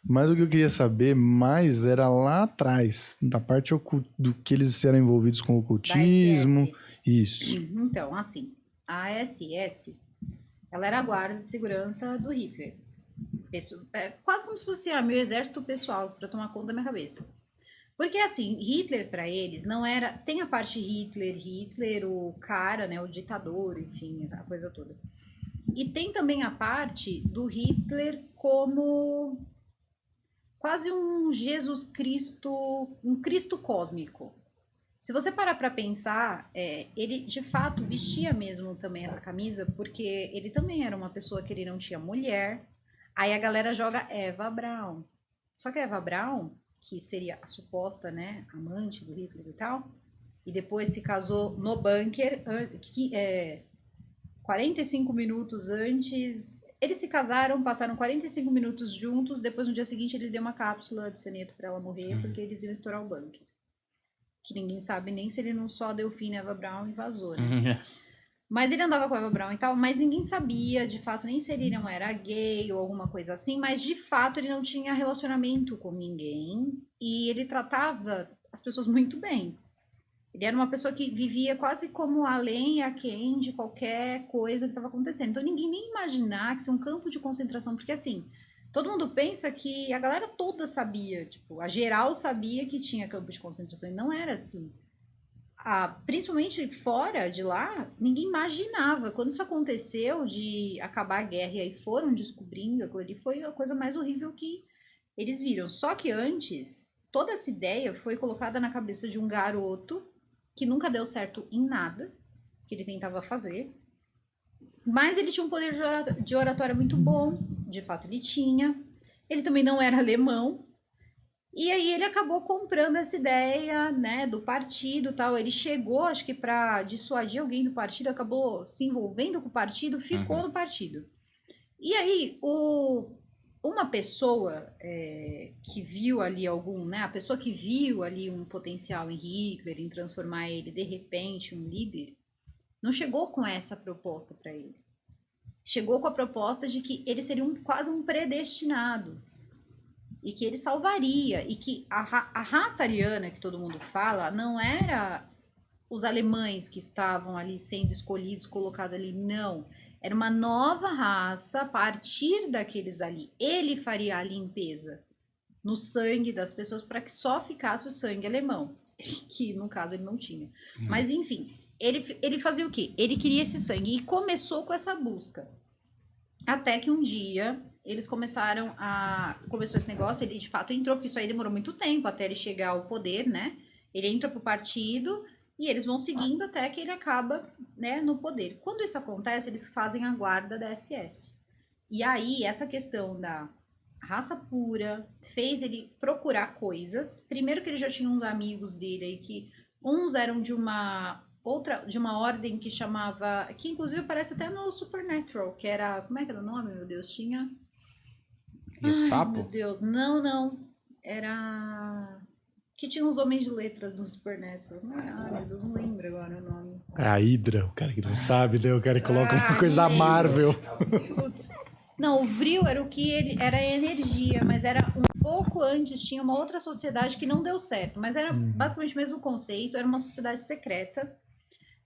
Mas o que eu queria saber mais era lá atrás, da parte do que eles eram envolvidos com o Da ocultismo. SS. Isso. Então, assim, a SS, ela era a guarda de segurança do Hitler. Quase como se fosse meu exército pessoal para tomar conta da minha cabeça. Porque assim, Hitler para eles não era. Tem a parte Hitler, o cara, né, o ditador, enfim, a coisa toda. E tem também a parte do Hitler como quase um Jesus Cristo, um Cristo cósmico. Se você parar para pensar, ele de fato vestia mesmo também essa camisa, porque ele também era uma pessoa que ele não tinha mulher. Aí a galera joga Eva Braun. Só que a Eva Braun, que seria a suposta, né, amante do Hitler e tal, e depois se casou no bunker, 45 minutos antes. Eles se casaram, passaram 45 minutos juntos, depois no dia seguinte ele deu uma cápsula de cianeto para ela morrer, porque eles iam estourar o bunker. Que ninguém sabe nem se ele não só deu fim na Eva Braun e vazou, né? Mas ele andava com a Eva Braun e tal, mas ninguém sabia, de fato, nem se ele não era gay ou alguma coisa assim, mas de fato ele não tinha relacionamento com ninguém e ele tratava as pessoas muito bem. Ele era uma pessoa que vivia quase como além e aquém de qualquer coisa que estava acontecendo. Então ninguém nem imaginar que isso é um campo de concentração, porque assim, todo mundo pensa que a galera toda sabia, tipo, a geral sabia que tinha campo de concentração e não era assim. Principalmente fora de lá, ninguém imaginava. Quando isso aconteceu de acabar a guerra e aí foram descobrindo aquilo ali, foi a coisa mais horrível que eles viram. Só que antes, toda essa ideia foi colocada na cabeça de um garoto que nunca deu certo em nada que ele tentava fazer. Mas ele tinha um poder de oratória muito bom, de fato ele tinha. Ele também não era alemão, e aí ele acabou comprando essa ideia, né, do partido, tal. Ele chegou, acho que para dissuadir alguém do partido, acabou se envolvendo com o partido, ficou no partido. E aí uma pessoa que viu ali né, a pessoa que viu ali um potencial em Hitler, em transformar ele de repente um líder, não chegou com essa proposta para ele. Chegou com a proposta de que ele seria quase um predestinado e que ele salvaria, e que a raça ariana que todo mundo fala não era os alemães que estavam ali sendo escolhidos, colocados ali, não. Era uma nova raça a partir daqueles ali. Ele faria a limpeza no sangue das pessoas para que só ficasse o sangue alemão, que no caso ele não tinha. Mas enfim, ele fazia o quê? Ele queria esse sangue e começou com essa busca. Até que um dia eles começaram a. Começou esse negócio, ele de fato entrou, porque isso aí demorou muito tempo até ele chegar ao poder, né? Ele entra pro partido e eles vão seguindo até que ele acaba, né, no poder. Quando isso acontece, eles fazem a guarda da SS. E aí, essa questão da raça pura fez ele procurar coisas. Primeiro que ele já tinha uns amigos dele aí que uns eram de uma ordem que chamava, que inclusive aparece até no Supernatural, que era, como é que era o nome, meu Deus? Tinha, ai, meu Gestapo? Deus, não, era que tinha os homens de letras do Supernatural. Ai, meu Deus, não lembro agora o nome. É a Hydra, o cara que não sabe, né? O cara que coloca uma coisa não da lembro. Marvel. Putz. Não, o Vril era o que ele era a energia, mas era um pouco antes, tinha uma outra sociedade que não deu certo, mas era basicamente o mesmo conceito, era uma sociedade secreta.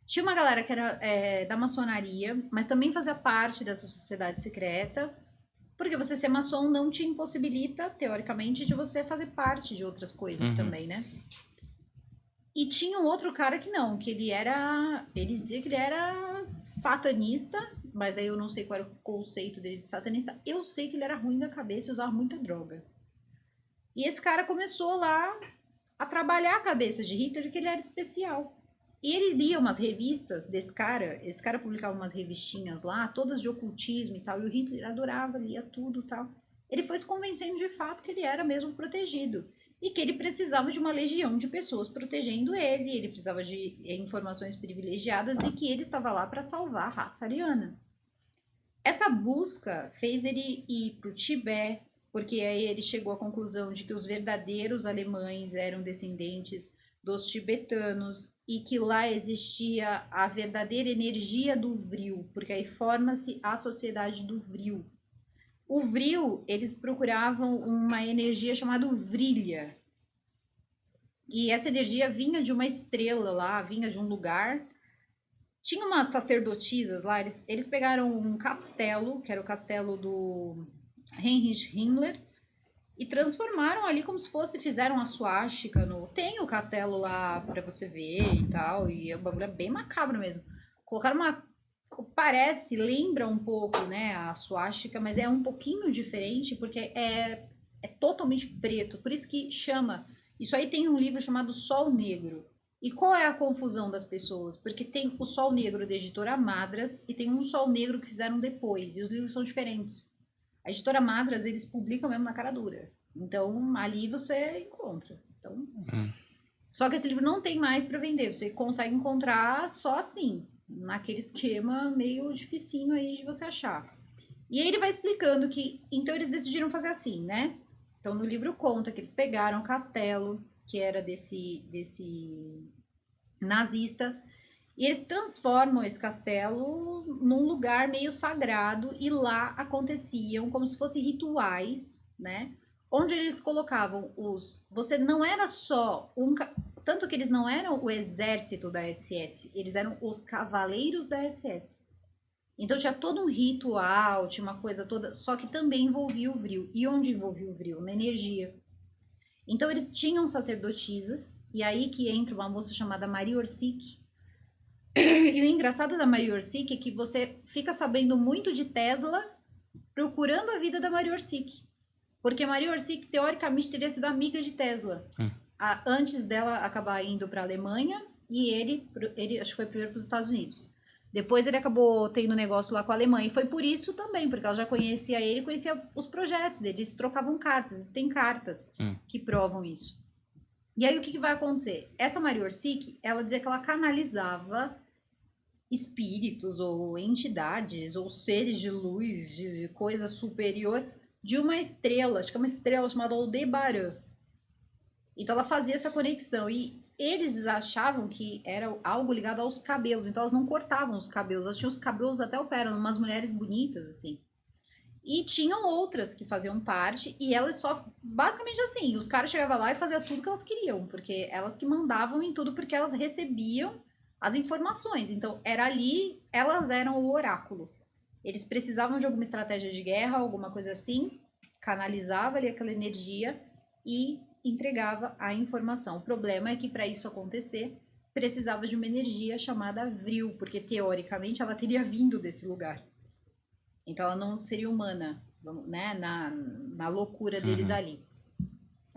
Tinha uma galera que era da maçonaria, mas também fazia parte dessa sociedade secreta, porque você ser maçom não te impossibilita, teoricamente, de você fazer parte de outras coisas também, né? E tinha um outro cara que não, que ele dizia que ele era satanista, mas aí eu não sei qual era o conceito dele de satanista. Eu sei que ele era ruim da cabeça e usava muita droga. E esse cara começou lá a trabalhar a cabeça de Hitler, que ele era especial. E ele lia umas revistas desse cara, esse cara publicava umas revistinhas lá, todas de ocultismo e tal, e o Hitler adorava, lia tudo e tal. Ele foi se convencendo de fato que ele era mesmo protegido e que ele precisava de uma legião de pessoas protegendo ele precisava de informações privilegiadas e que ele estava lá para salvar a raça ariana. Essa busca fez ele ir para o Tibete, porque aí ele chegou à conclusão de que os verdadeiros alemães eram descendentes dos tibetanos e que lá existia a verdadeira energia do Vril, porque aí forma-se a sociedade do Vril. O Vril, eles procuravam uma energia chamada Vrilha. E essa energia vinha de uma estrela lá, vinha de um lugar. Tinha umas sacerdotisas lá, eles pegaram um castelo, que era o castelo do Heinrich Himmler, e transformaram ali como se fosse, fizeram a suástica no... Tem o castelo lá pra você ver e tal, e é um bagulho bem macabro mesmo. Colocaram uma... Parece, lembra um pouco, né, a suástica, mas é um pouquinho diferente, porque é totalmente preto, por isso que chama... Isso aí tem um livro chamado Sol Negro. E qual é a confusão das pessoas? Porque tem o Sol Negro da editora Madras e tem um Sol Negro que fizeram depois, e os livros são diferentes. A editora Madras, eles publicam mesmo na cara dura. Então, ali você encontra. Então, Só que esse livro não tem mais para vender. Você consegue encontrar só assim, naquele esquema meio dificinho aí de você achar. E aí ele vai explicando que... Então, eles decidiram fazer assim, né? Então, no livro conta que eles pegaram o castelo, que era desse nazista, e eles transformam esse castelo num lugar meio sagrado, e lá aconteciam como se fossem rituais, né? Onde eles colocavam os... Você não era só um... Tanto que eles não eram o exército da SS, eles eram os cavaleiros da SS. Então tinha todo um ritual, tinha uma coisa toda, só que também envolvia o Vril. E onde envolvia o Vril? Na energia. Então eles tinham sacerdotisas, e aí que entra uma moça chamada Maria Orsic. E o engraçado da Maria Orsic é que você fica sabendo muito de Tesla procurando a vida da Maria Orsic. Porque Maria Orsic, teoricamente, teria sido amiga de Tesla. Antes dela acabar indo para a Alemanha, e ele acho que foi primeiro para os Estados Unidos. Depois ele acabou tendo negócio lá com a Alemanha. E foi por isso também, porque ela já conhecia ele, conhecia os projetos dele. Eles trocavam cartas, existem cartas que provam isso. E aí o que vai acontecer? Essa Maria Orsic, ela dizia que ela canalizava espíritos ou entidades ou seres de luz, de coisa superior, de uma estrela, acho que é uma estrela chamada Aldebaran. Então ela fazia essa conexão e eles achavam que era algo ligado aos cabelos, então elas não cortavam os cabelos, elas tinham os cabelos até o pé, eram umas mulheres bonitas, assim. E tinham outras que faziam parte, e elas só, basicamente assim, os caras chegavam lá e faziam tudo que elas queriam, porque elas que mandavam em tudo, porque elas recebiam as informações. Então, era ali, elas eram o oráculo. Eles precisavam de alguma estratégia de guerra, alguma coisa assim, canalizava ali aquela energia e entregava a informação. O problema é que para isso acontecer, precisava de uma energia chamada Vril, porque teoricamente ela teria vindo desse lugar. Então ela não seria humana, né, na loucura deles ali.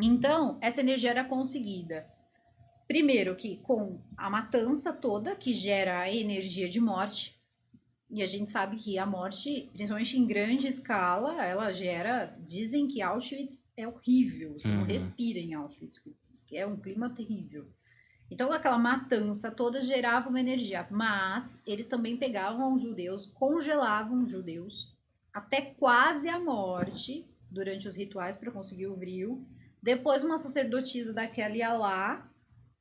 Então, essa energia era conseguida. Primeiro que com a matança toda, que gera a energia de morte, e a gente sabe que a morte, principalmente em grande escala, ela gera... Dizem que Auschwitz é horrível, você não respira em Auschwitz, que é um clima terrível. Então aquela matança toda gerava uma energia, mas eles também pegavam os judeus, congelavam os judeus, até quase a morte, durante os rituais para conseguir o Vril. Depois uma sacerdotisa daquela ia lá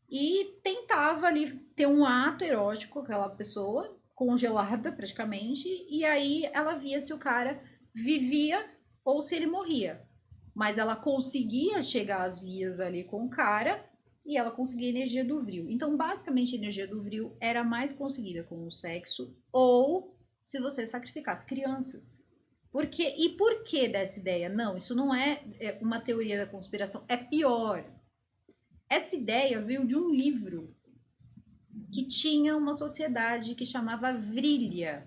e tentava ali ter um ato erótico com aquela pessoa, congelada praticamente, e aí ela via se o cara vivia ou se ele morria. Mas ela conseguia chegar às vias ali com o cara e ela conseguia a energia do Vril. Então, basicamente, a energia do Vril era mais conseguida com o sexo ou se você sacrificasse crianças. Por que dessa ideia? Não, isso não é uma teoria da conspiração, é pior. Essa ideia veio de um livro que tinha uma sociedade que chamava Vrilha.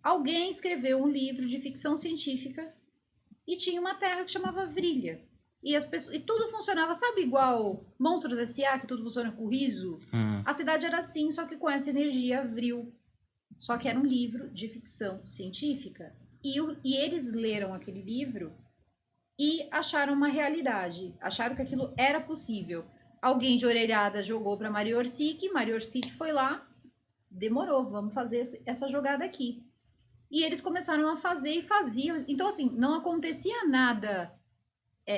Alguém escreveu um livro de ficção científica e tinha uma terra que chamava Vrilha. E, e tudo funcionava, sabe, igual Monstros S.A., que tudo funciona com riso? A cidade era assim, só que com essa energia Vril. Só que era um livro de ficção científica. E eles leram aquele livro e acharam uma realidade. Acharam que aquilo era possível. Alguém de orelhada jogou para Maria Orsic foi lá, demorou, vamos fazer essa jogada aqui. E eles começaram a fazer e faziam. Então, assim, não acontecia nada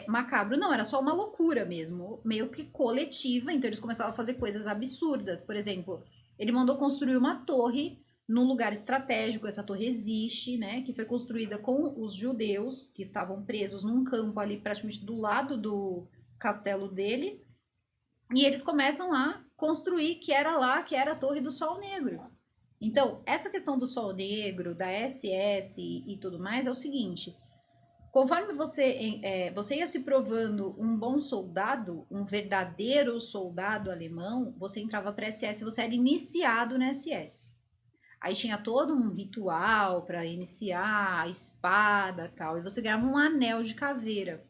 macabro, não, era só uma loucura mesmo, meio que coletiva. Então, eles começavam a fazer coisas absurdas. Por exemplo, ele mandou construir uma torre num lugar estratégico. Essa torre existe, né? Que foi construída com os judeus que estavam presos num campo ali praticamente do lado do castelo dele. E eles começam a construir que era lá, que era a Torre do Sol Negro. Então, essa questão do Sol Negro, da SS e tudo mais é o seguinte: conforme você ia se provando um bom soldado, um verdadeiro soldado alemão, você entrava para a SS, você era iniciado na SS. Aí tinha todo um ritual para iniciar, a espada e tal, e você ganhava um anel de caveira.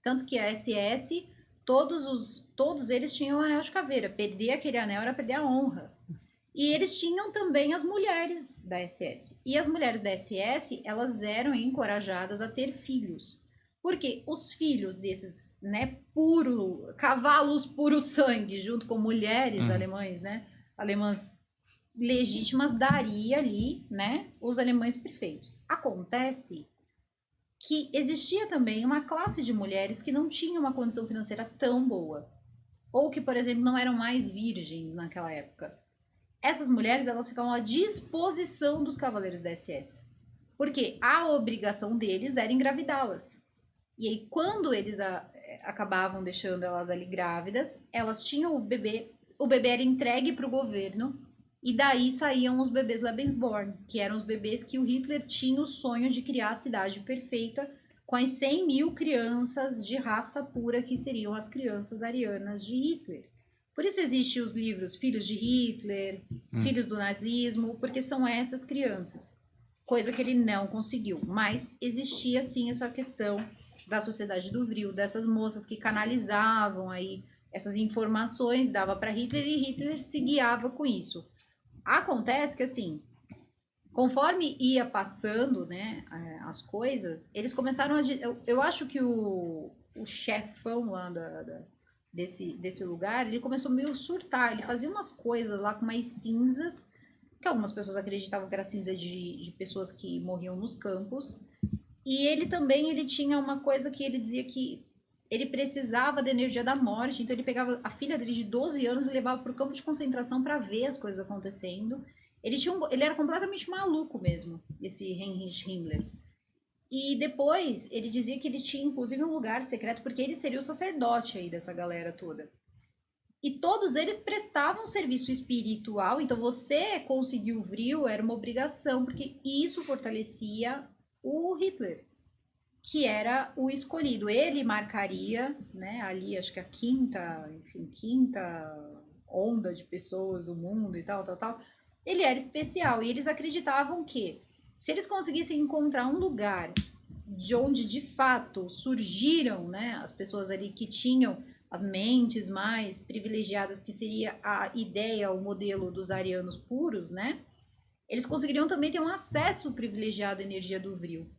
Tanto que a SS, todos eles tinham um anel de caveira. Perder aquele anel era perder a honra. E eles tinham também as mulheres da SS. E as mulheres da SS, elas eram encorajadas a ter filhos. Porque os filhos desses, né, cavalos puro sangue, junto com mulheres alemães, né, alemãs legítimas, daria ali, né, os alemães perfeitos. Acontece que existia também uma classe de mulheres que não tinha uma condição financeira tão boa. Ou que, por exemplo, não eram mais virgens naquela época. Essas mulheres, elas ficavam à disposição dos cavaleiros da SS. Porque a obrigação deles era engravidá-las. E aí, quando eles acabavam deixando elas ali grávidas, elas tinham o bebê era entregue para o governo, e daí saíam os bebês Lebensborn, que eram os bebês que o Hitler tinha o sonho de criar a cidade perfeita, com as 100 mil crianças de raça pura, que seriam as crianças arianas de Hitler. Por isso existem os livros Filhos de Hitler, Filhos do Nazismo, porque são essas crianças. Coisa que ele não conseguiu. Mas existia, sim, essa questão da sociedade do Vril, dessas moças que canalizavam aí essas informações, dava para Hitler, e Hitler se guiava com isso. Acontece que, assim, conforme ia passando, né, as coisas, eles começaram a... Eu acho que o chefão lá desse lugar, ele começou meio a surtar. Ele fazia umas coisas lá com umas cinzas, que algumas pessoas acreditavam que era cinza de pessoas que morriam nos campos. E ele tinha uma coisa que ele dizia que ele precisava da energia da morte, então ele pegava a filha dele de 12 anos e levava para o campo de concentração para ver as coisas acontecendo. Ele era completamente maluco mesmo, esse Heinrich Himmler. E depois ele dizia que ele tinha inclusive um lugar secreto, porque ele seria o sacerdote aí dessa galera toda. E todos eles prestavam serviço espiritual, então você conseguir o Vril era uma obrigação, porque isso fortalecia o Hitler, que era o escolhido. Ele marcaria, né, ali acho que a quinta onda de pessoas do mundo e tal. Ele era especial, e eles acreditavam que se eles conseguissem encontrar um lugar de onde de fato surgiram, né, as pessoas ali que tinham as mentes mais privilegiadas, que seria a ideia, o modelo dos arianos puros, né, eles conseguiriam também ter um acesso privilegiado à energia do Vril.